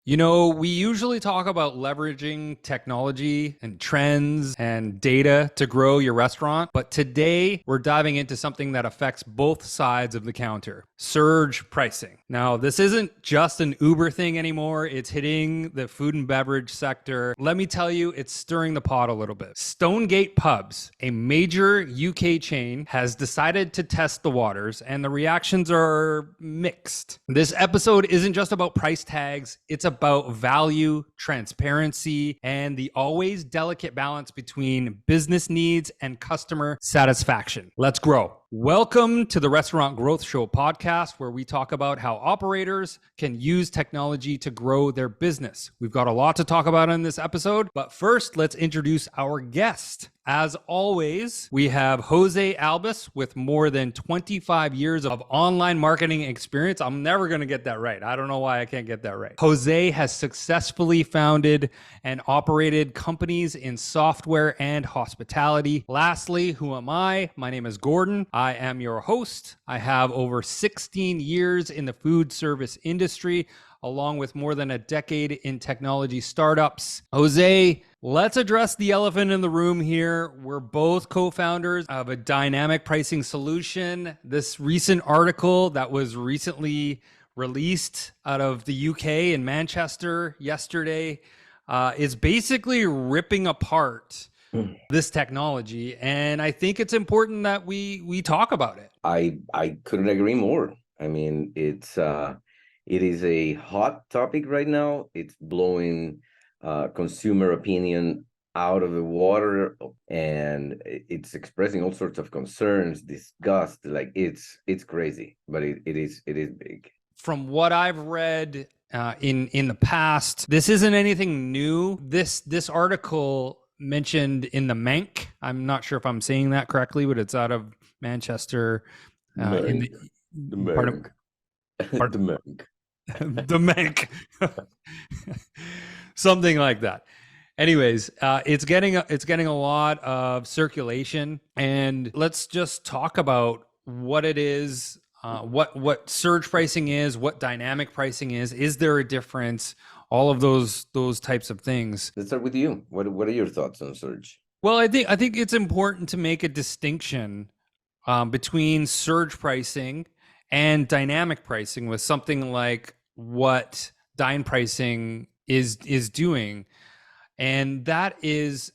You know, we usually talk about leveraging technology and trends and data to grow your restaurant, but today we're diving into something that affects both sides of the counter: surge pricing. Now, this isn't just an Uber thing anymore, it's hitting the food and beverage sector. Let me tell you, it's stirring the pot a little bit. Stonegate Pubs, a major UK chain, has decided to test the waters, and the reactions are mixed. This episode isn't just about price tags, it's about value, transparency, and the always delicate balance between business needs and customer satisfaction. Let's grow. Welcome to the Restaurant Growth Show podcast, where we talk about how operators can use technology to grow their business. We've got a lot to talk about in this episode, but first, let's introduce our guest. As always, we have Jose Albis with more than 25 years of online marketing experience. I'm never going to get that right. I don't know why I can't get that right. Jose has successfully founded and operated companies in software and hospitality. Lastly, who am I? My name is Gordon. I am your host. I have over 16 years in the food service industry, along with more than a decade in technology startups. Jose, let's address the elephant in the room here. We're both co-founders of a dynamic pricing solution. This recent article that was recently released out of the UK in Manchester yesterday is basically ripping apart this technology. And I think it's important that we talk about it. I couldn't agree more. I mean, it is a hot topic right now. It's blowing consumer opinion out of the water, and it's expressing all sorts of concerns, disgust. Like it's crazy, but it is big. From what I've read in the past, this isn't anything new. This article mentioned in the Mank. I'm not sure if I'm saying that correctly, but it's out of Manchester. The Mank. The Mank. Something like that. Anyways, it's getting a lot of circulation, and let's just talk about what it is, what surge pricing is, what dynamic pricing is. Is there a difference? All of those types of things. Let's start with you. What are your thoughts on surge? Well, I think it's important to make a distinction between surge pricing and dynamic pricing with something like what Dynpricing is doing. And that is,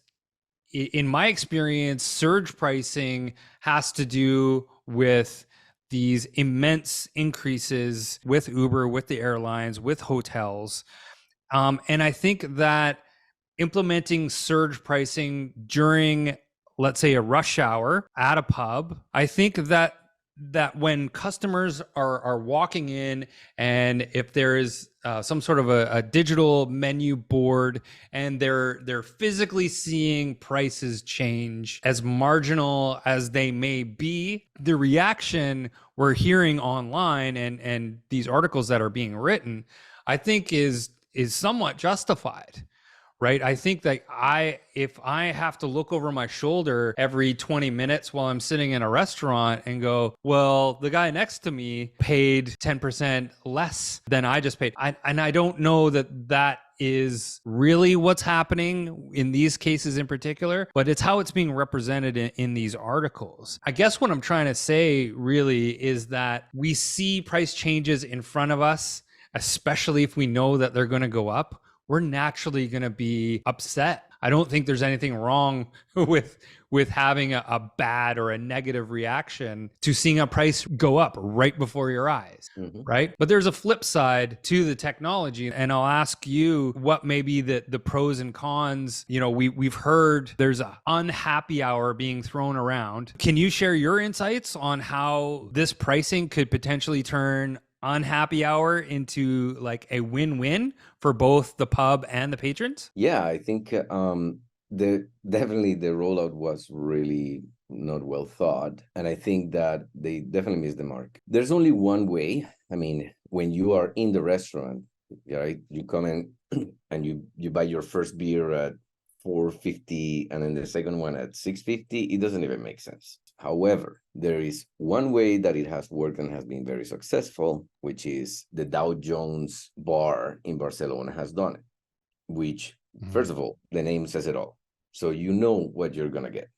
in my experience, surge pricing has to do with these immense increases with Uber, with the airlines, with hotels. And I think that implementing surge pricing during, let's say, a rush hour at a pub, I think that when customers are walking in, and if there is some sort of a digital menu board, and they're physically seeing prices change, as marginal as they may be, the reaction we're hearing online and these articles that are being written, I think is somewhat justified. Right. I think that if I have to look over my shoulder every 20 minutes while I'm sitting in a restaurant and go, well, the guy next to me paid 10% less than I just paid. And I don't know that is really what's happening in these cases in particular, but it's how it's being represented in these articles. I guess what I'm trying to say really is that we see price changes in front of us, especially if we know that they're going to go up. We're naturally going to be upset. I don't think there's anything wrong with having a bad or a negative reaction to seeing a price go up right before your eyes, right? But there's a flip side to the technology, and I'll ask you what may be the pros and cons. You know, we've heard there's an unhappy hour being thrown around. Can you share your insights on how this pricing could potentially turn unhappy hour into like a win-win for both the pub and the patrons? Yeah, I think definitely the rollout was really not well thought, and I think that they definitely missed the mark. There's only one way. I mean, when you are in the restaurant, right, you come in and you buy your first beer at $4.50 and then the second one at $6.50, it doesn't even make sense. However, there is one way that it has worked and has been very successful, which is the Dow Jones bar in Barcelona has done it, which, Mhm. first of all, the name says it all. So you know what you're going to get.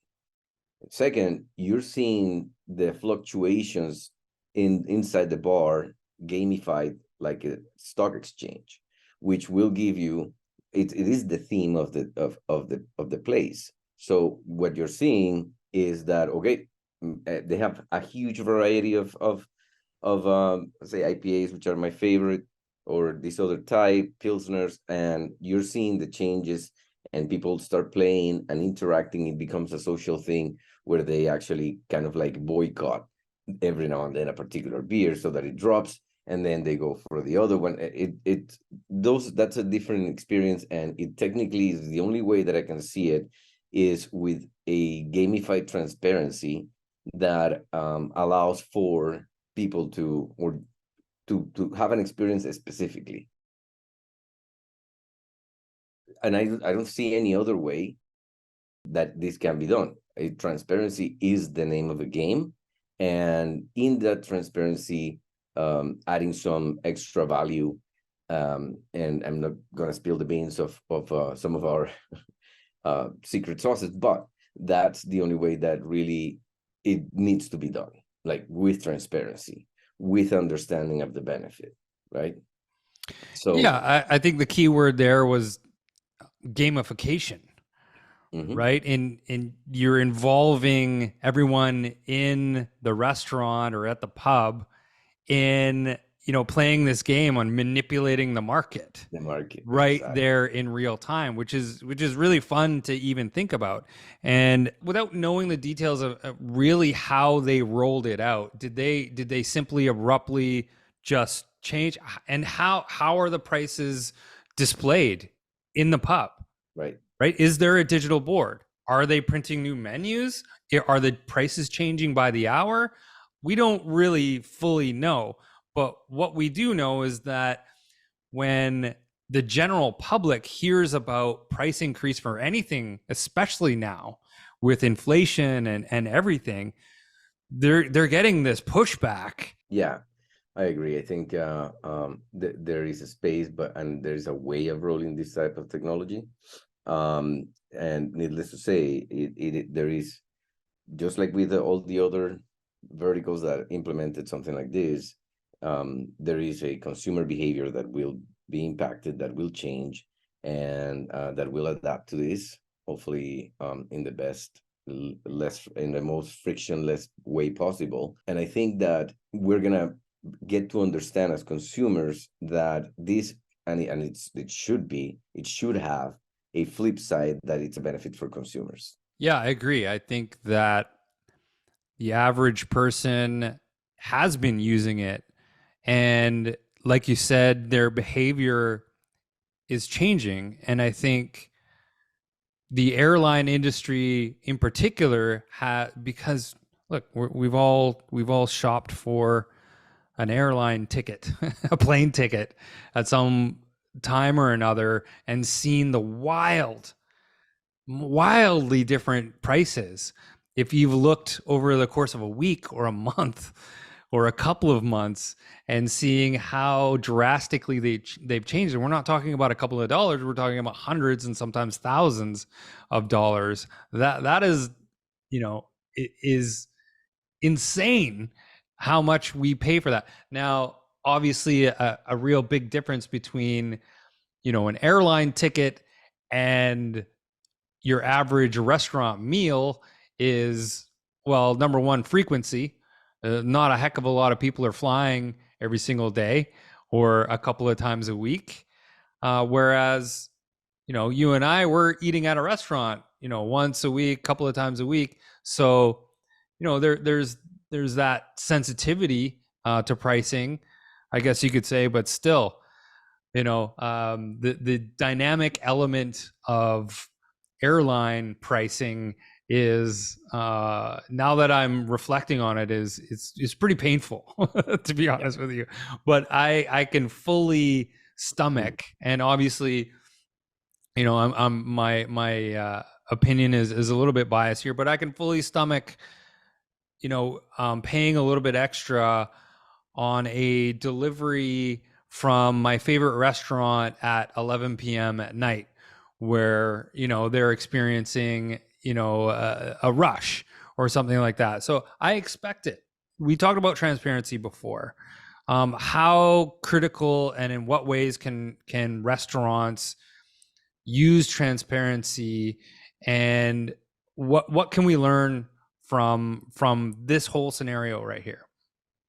Second, you're seeing the fluctuations inside the bar gamified like a stock exchange, which will give you it is the theme of the place. So what you're seeing is that okay, they have a huge variety of say IPAs, which are my favorite, or this other type pilsners, and you're seeing the changes, and people start playing and interacting. It becomes a social thing where they actually kind of like boycott every now and then a particular beer so that it drops, and then they go for the other one. That's a different experience, and it technically is the only way that I can see it is with a gamified transparency that allows for people to have an experience specifically. And I don't see any other way that this can be done. Transparency is the name of the game, and in that transparency, adding some extra value. And I'm not going to spill the beans of some of our secret sauces, but that's the only way that really it needs to be done, like with transparency, with understanding of the benefit, right? So, Yeah, I think the key word there was gamification, mhm, right? And you're involving everyone in the restaurant or at the pub in, playing this game on manipulating the market the market, right exactly. there in real time, which is really fun to even think about. And without knowing the details of really how they rolled it out, did they simply abruptly just change? And how are the prices displayed in the pub? Right. Right? Is there a digital board? Are they printing new menus? Are the prices changing by the hour? We don't really fully know. But what we do know is that when the general public hears about price increase for anything, especially now with inflation and everything, they're getting this pushback. Yeah, I agree. I think there is a space, and there is a way of rolling this type of technology. And needless to say, there is, just like with all the other verticals that implemented something like this, there is a consumer behavior that will be impacted, that will change, and that will adapt to this, hopefully in the best, less, in the most frictionless way possible. And I think that we're gonna get to understand as consumers that this, and it should have a flip side, that it's a benefit for consumers. Yeah, I agree. I think that the average person has been using it. And like you said, their behavior is changing. And I think the airline industry in particular because look, we've all shopped for an airline ticket, a plane ticket at some time or another and seen the wildly different prices. If you've looked over the course of a week or a month or a couple of months and seeing how drastically they've changed, and we're not talking about a couple of dollars, we're talking about hundreds and sometimes thousands of dollars. That is, it is insane how much we pay for that. Now, obviously, a real big difference between, an airline ticket and your average restaurant meal is, well, number one, frequency. Not a heck of a lot of people are flying every single day or a couple of times a week. Whereas, you and I were eating at a restaurant, once a week, couple of times a week. So, there's that sensitivity to pricing, I guess you could say, but still, the dynamic element of airline pricing is, now that I'm reflecting on it, it's pretty painful to be Yeah. honest with you. But I can fully Mhm. stomach, and obviously, I'm my opinion is a little bit biased here, but I can fully stomach paying a little bit extra on a delivery from my favorite restaurant at 11 p.m. at night, where they're experiencing a rush or something like that. So I expect it. We talked about transparency before. How critical and in what ways can restaurants use transparency, and what can we learn from this whole scenario right here?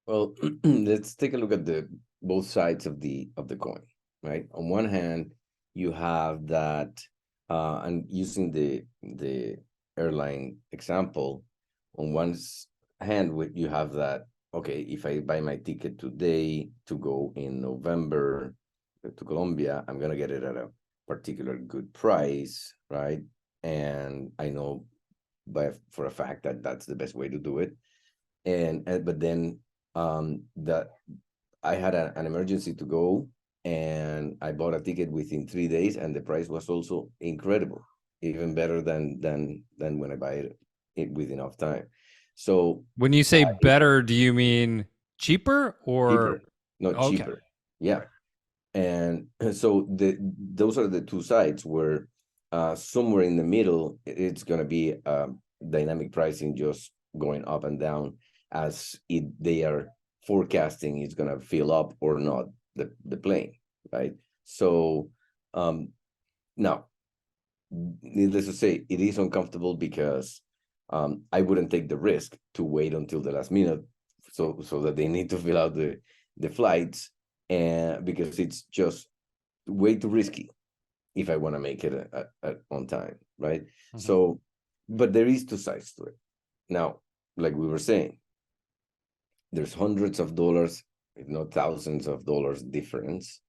Well, let's take a look at the both sides of the coin, right? On one hand, you have that, and using the airline example, on one hand, you have that. Okay, if I buy my ticket today to go in November to Colombia, I'm gonna get it at a particular good price, right? And I know for a fact that that's the best way to do it. And but then that I had an emergency to go, and I bought a ticket within 3 days, and the price was also incredible, even better than when I buy it with enough time. So When you say better, do you mean cheaper or cheaper, not okay? cheaper. Yeah. And so those are the two sides where somewhere in the middle, it's going to be dynamic pricing, just going up and down as they are forecasting it's going to fill up or not the plane, right? So now, needless to say, it is uncomfortable because I wouldn't take the risk to wait until the last minute, so that they need to fill out the flights, and because it's just way too risky if I want to make it on time, right? Mm-hmm. So, but there is two sides to it. Now, like we were saying, there's hundreds of dollars, if not thousands of dollars difference.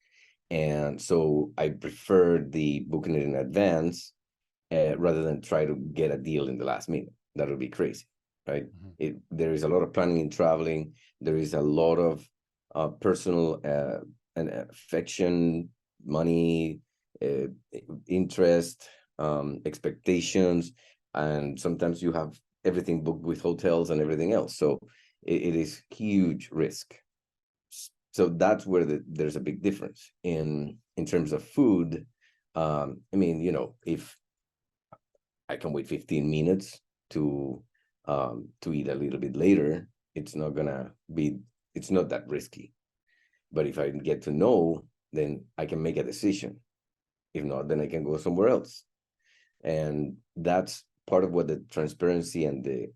And so I prefer the booking it in advance rather than try to get a deal in the last minute. That would be crazy, right? Mm-hmm. There is a lot of planning in traveling. There is a lot of personal and affection, money, interest, expectations, and sometimes you have everything booked with hotels and everything else. So it is huge risk. So that's where there's a big difference in terms of food. I mean, if I can wait 15 minutes to eat a little bit later, it's not that risky. But if I get to know, then I can make a decision. If not, then I can go somewhere else. And that's part of what the transparency and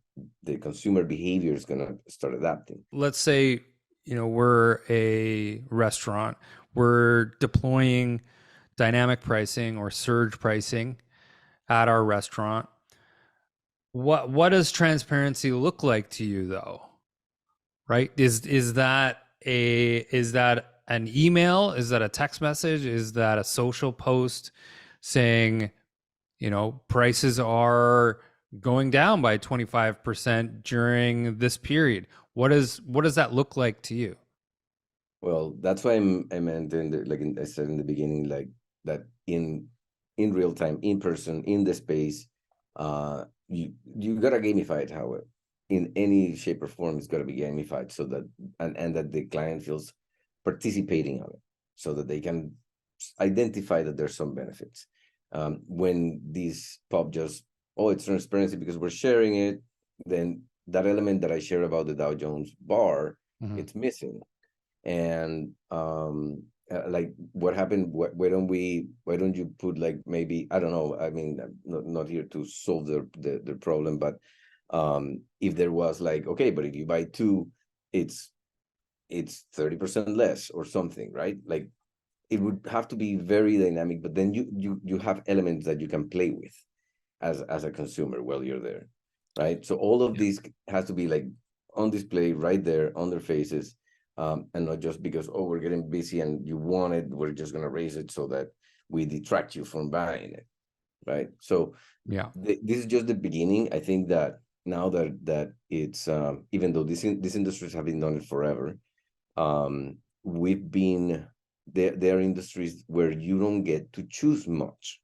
the consumer behavior is going to start adapting. Let's say, we're a restaurant. We're deploying dynamic pricing or surge pricing at our restaurant. What does transparency look like to you, though? Right? Is that an email? Is that a text message? Is that a social post saying, prices are going down by 25% during this period? What does that look like to you? Well, that's why I meant I said in the beginning, like that in real time, in person, in the space, you gotta gamify it. However, in any shape or form, it's gotta be gamified so that and that the client feels participating on it, so that they can identify that there's some benefits. When these pop just, it's transparency because we're sharing it, then that element that I share about the Dow Jones bar, mm-hmm. It's missing. And like what happened, why don't you put, like, maybe, I don't know, I mean, I'm not here to solve the problem, but if there was like, okay, but if you buy two, it's 30% less or something, right? Like, it would have to be very dynamic, but then you have elements that you can play with as a consumer while you're there, right? So all of these has to be like on display right there on their faces, and not just because, we're getting busy and you want it, we're just going to raise it so that we detract you from buying it, right? So this is just the beginning. I think that now that it's even though these industries have been done it forever, we've been there are industries where you don't get to choose much,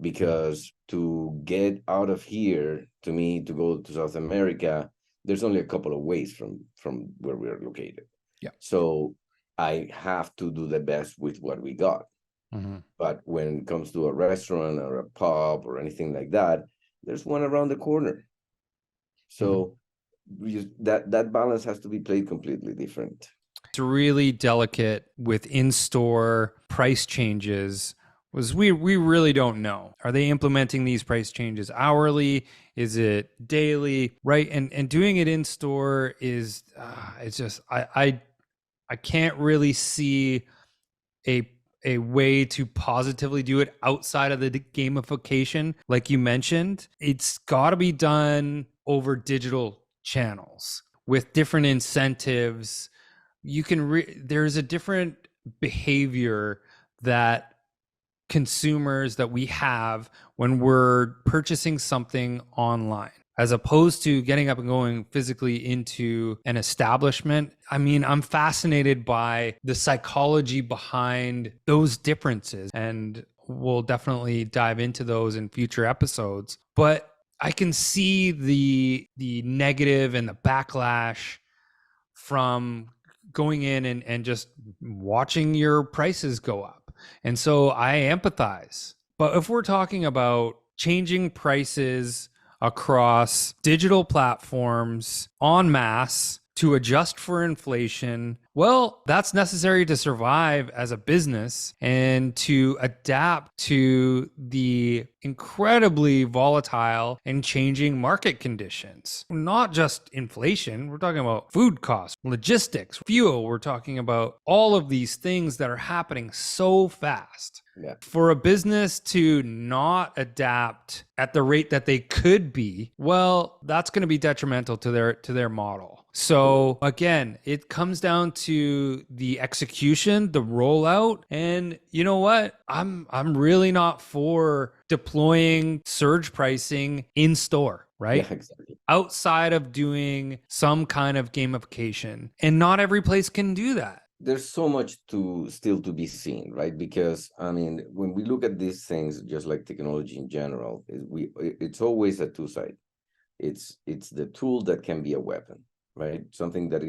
because to get out of here, to me, to go to South America, there's only a couple of ways from where we are located. Yeah. So I have to do the best with what we got. Mm-hmm. But when it comes to a restaurant or a pub or anything like that, there's one around the corner. So that balance has to be played completely different. It's really delicate with in-store price changes. Was we really don't know. Are they implementing these price changes hourly? Is it daily? Right? And doing it in store is it's just I can't really see a way to positively do it outside of the gamification, like you mentioned. It's got to be done over digital channels with different incentives. You can there's a different behavior that consumers that we have when we're purchasing something online, as opposed to getting up and going physically into an establishment. I mean, I'm fascinated by the psychology behind those differences, and we'll definitely dive into those in future episodes. But I can see the negative and the backlash from going in and just watching your prices go up. And so I empathize. But if we're talking about changing prices across digital platforms en masse to adjust for inflation, well, that's necessary to survive as a business and to adapt to the incredibly volatile and changing market conditions. Not just inflation, we're talking about food costs, logistics, fuel. We're talking about all of these things that are happening so fast. Yeah. For a business to not adapt at the rate that they could be, well, that's going to be detrimental to their model. So again, it comes down to the execution, the rollout, and you know what? I'm really not for deploying surge pricing in store, right? Yeah, exactly. Outside of doing some kind of gamification. And not every place can do that. There's so much still to be seen, right? Because I mean, when we look at these things, just like technology in general, it's always a two-side. It's the tool that can be a weapon, right? Something that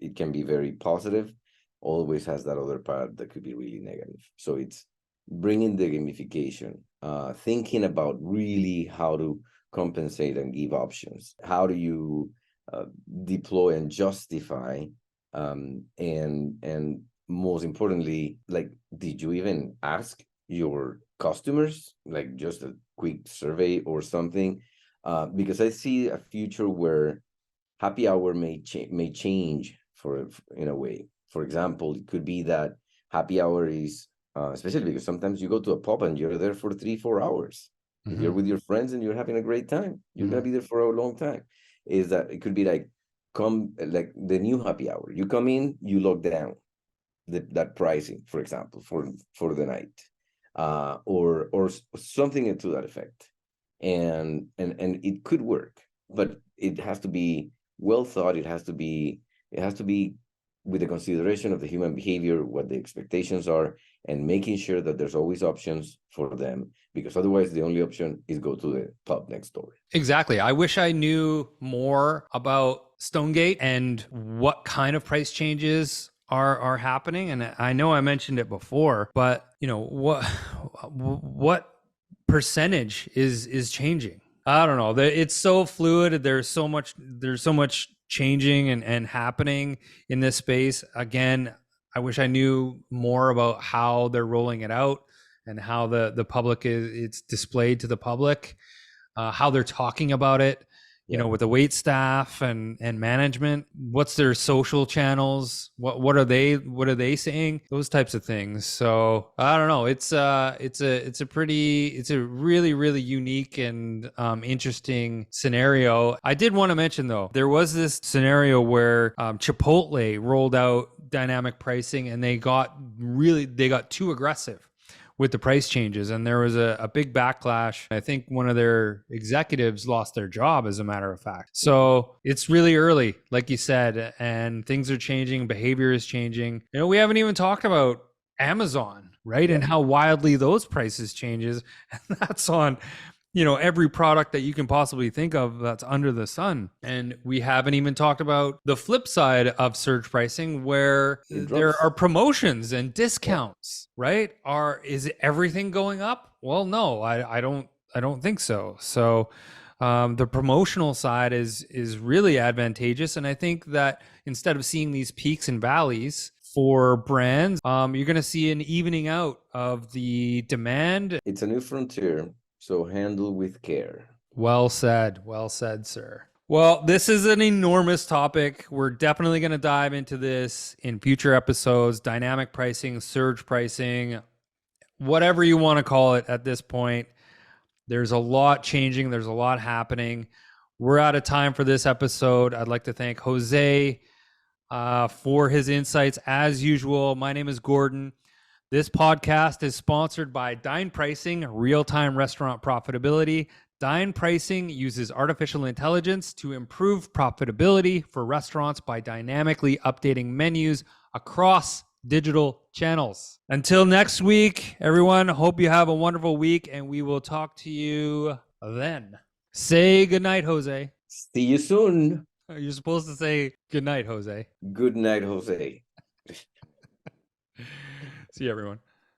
it can be very positive, always has that other part that could be really negative. So it's bringing the gamification, thinking about really how to compensate and give options. How do you deploy and justify? And most importantly, like, did you even ask your customers, like just a quick survey or something? Because I see a future where happy hour may change in a way. For example, it could be that happy hour is especially because sometimes you go to a pub and you're there for 3-4 hours. If you're with your friends and you're having a great time, you're gonna be there for a long time. Is that it could be like like the new happy hour. You come in, you lock down that pricing, for example, for the night, or something to that effect, and it could work, but it has to be well thought. It has to be with the consideration of the human behavior, what the expectations are, and making sure that there's always options for them, because otherwise the only option is go to the pub next door. Exactly. I wish I knew more about Stonegate and what kind of price changes are happening. And I know I mentioned it before, but you know, what percentage is changing? I don't know. It's so fluid. There's so much changing and happening in this space. Again, I wish I knew more about how they're rolling it out and how the public it's displayed to the public, how they're talking about it, you know, with the wait staff and management. What's their social channels? What are they saying? Those types of things. So I don't know. It's a really, really unique and interesting scenario. I did want to mention though, there was this scenario where Chipotle rolled out dynamic pricing and they got too aggressive with the price changes, and there was a big backlash. I think one of their executives lost their job, as a matter of fact. So it's really early, like you said, and things are changing, behavior is changing. You know, we haven't even talked about Amazon, right? And how wildly those prices changes. And that's on, every product that you can possibly think of that's under the sun. And we haven't even talked about the flip side of surge pricing, where It there drops. are promotions and Yeah. discounts, right? Is everything going up? Well, no, I don't think so. So the promotional side is really advantageous, and I think that instead of seeing these peaks and valleys for brands, you're going to see an evening out of the demand. It's a new frontier, so handle with care. Well said, sir. Well, this is an enormous topic. We're definitely going to dive into this in future episodes. Dynamic pricing, surge pricing, whatever you want to call it at this point. There's a lot changing. There's a lot happening. We're out of time for this episode. I'd like to thank Jose for his insights as usual. My name is Gordon. This podcast is sponsored by Dynpricing, real-time restaurant profitability. Dynpricing uses artificial intelligence to improve profitability for restaurants by dynamically updating menus across digital channels. Until next week, everyone, hope you have a wonderful week, and we will talk to you then. Say goodnight, Jose. See you soon. You're supposed to say goodnight, Jose. Good night, Jose. See you, everyone.